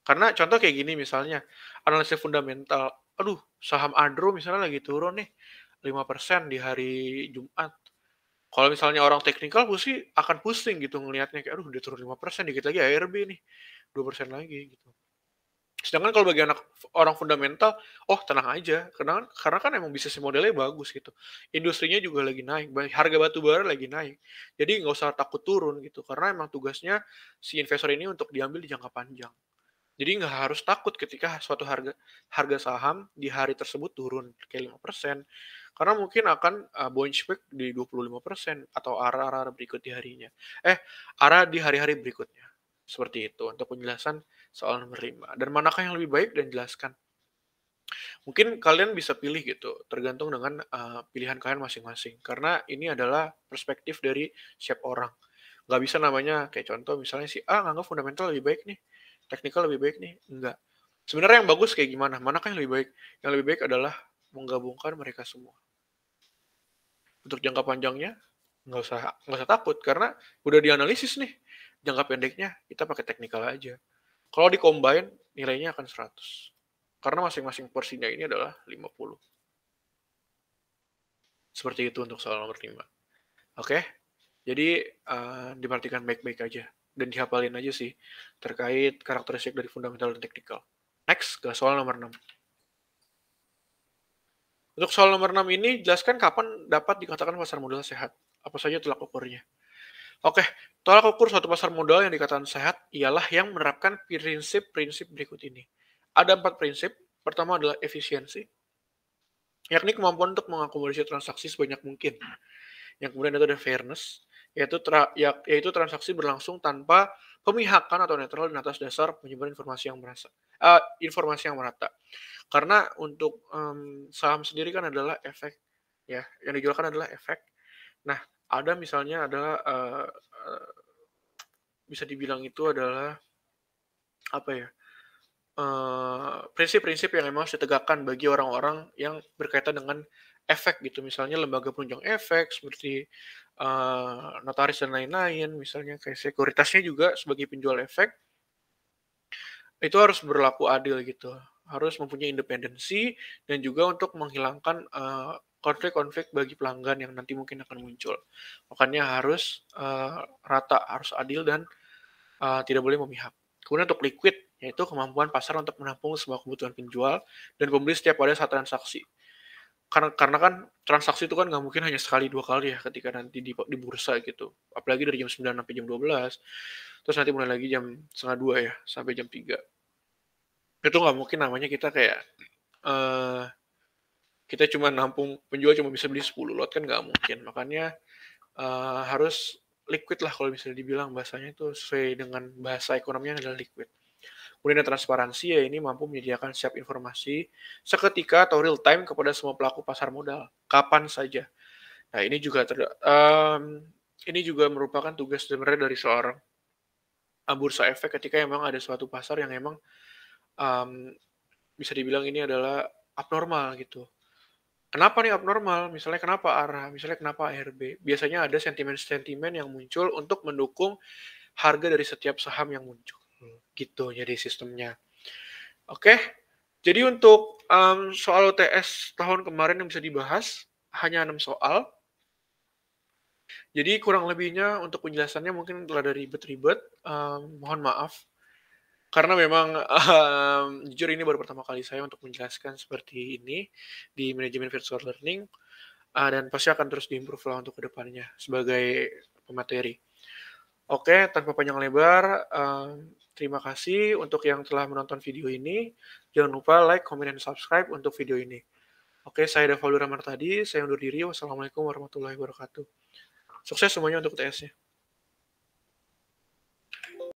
Karena contoh kayak gini misalnya, analisis fundamental, aduh saham Adro misalnya lagi turun nih 5% di hari Jumat. Kalau misalnya orang teknikal pasti akan pusing gitu ngelihatnya, kayak aduh dia turun 5%, dikit lagi ARB nih 2% lagi gitu. Sedangkan kalau bagi orang fundamental, oh tenang aja, karena kan emang bisnis modelnya bagus gitu. Industrinya juga lagi naik, harga batu bara lagi naik. Jadi nggak usah takut turun gitu, karena emang tugasnya si investor ini untuk diambil di jangka panjang. Jadi nggak harus takut ketika suatu harga saham di hari tersebut turun kayak 5%, karena mungkin akan bounce back di 25% atau arah-arah berikut di harinya. Arah di hari-hari berikutnya. Seperti itu untuk penjelasan soal nomor 5. Dan manakah yang lebih baik, dan jelaskan. Mungkin kalian bisa pilih gitu, tergantung dengan pilihan kalian masing-masing. Karena ini adalah perspektif dari setiap orang. Nggak bisa namanya, kayak contoh misalnya si A nganggap fundamental lebih baik nih, teknikal lebih baik nih. Enggak. Sebenarnya yang bagus kayak gimana? Manakah yang lebih baik? Yang lebih baik adalah menggabungkan mereka semua. Untuk jangka panjangnya, nggak usah takut, karena udah dianalisis nih. Jangka pendeknya, kita pakai teknikal aja. Kalau di-combine, nilainya akan 100. Karena masing-masing porsinya ini adalah 50. Seperti itu untuk soal nomor 5. Oke? Jadi, diperhatikan baik-baik aja. Dan dihafalin aja sih, terkait karakteristik dari fundamental dan teknikal. Next, ke soal nomor 6. Untuk soal nomor 6 ini, jelaskan kapan dapat dikatakan pasar modal sehat. Apa saja tolak ukurnya. Oke, tolak ukur suatu pasar modal yang dikatakan sehat ialah yang menerapkan prinsip-prinsip berikut ini. Ada 4 prinsip. Pertama adalah efisiensi, yakni kemampuan untuk mengakomodasi transaksi sebanyak mungkin. Yang kemudian itu ada fairness, yaitu transaksi berlangsung tanpa pemihakan atau netral dan atas dasar penyebaran informasi yang merata. Karena untuk saham sendiri kan adalah efek, ya, yang dijualkan adalah efek. Nah, ada misalnya adalah bisa dibilang itu adalah apa ya? Prinsip-prinsip yang memang harus ditegakkan bagi orang-orang yang berkaitan dengan efek gitu. Misalnya lembaga penunjang efek seperti notaris dan lain-lain, misalnya kayak sekuritasnya juga sebagai penjual efek, itu harus berlaku adil gitu. Harus mempunyai independensi dan juga untuk menghilangkan konflik-konflik bagi pelanggan yang nanti mungkin akan muncul. Makanya harus, rata, harus adil dan, tidak boleh memihak. Kemudian untuk liquid, yaitu kemampuan pasar untuk menampung semua kebutuhan penjual dan pembeli setiap ada saat transaksi. Karena kan transaksi itu kan nggak mungkin hanya sekali, 2 kali ya ketika nanti di bursa gitu. Apalagi dari jam 9 sampai jam 12, terus nanti mulai lagi jam 1:30 ya, sampai jam 3. Itu nggak mungkin namanya kita kayak, eee, kita cuma nampung penjual cuma bisa beli 10 lot kan nggak mungkin. Makanya, harus liquid lah kalau bisa dibilang bahasanya itu sesuai dengan bahasa ekonominya adalah liquid. Kemudian ada transparansi, ya ini mampu menyediakan setiap informasi seketika atau real time kepada semua pelaku pasar modal, kapan saja. Nah, ini juga merupakan tugas sebenarnya dari seorang, bursa efek ketika emang ada suatu pasar yang emang, mmm, bisa dibilang ini adalah abnormal gitu. Kenapa nih abnormal? Misalnya kenapa ARA, misalnya kenapa ARB. Biasanya ada sentimen-sentimen yang muncul untuk mendukung harga dari setiap saham yang muncul, gitu jadi sistemnya. Oke, jadi untuk, soal UTS tahun kemarin yang bisa dibahas, hanya 6 soal. Jadi kurang lebihnya untuk penjelasannya mungkin telah ada ribet-ribet, mohon maaf. Karena memang, jujur ini baru pertama kali saya untuk menjelaskan seperti ini di manajemen virtual learning, dan pasti akan terus di-improve lah untuk kedepannya sebagai pemateri. Oke, tanpa panjang lebar, terima kasih untuk yang telah menonton video ini. Jangan lupa like, comment, dan subscribe untuk video ini. Oke, saya Davaldo Ramartadi, saya undur diri. Wassalamualaikum warahmatullahi wabarakatuh. Sukses semuanya untuk UTS-nya.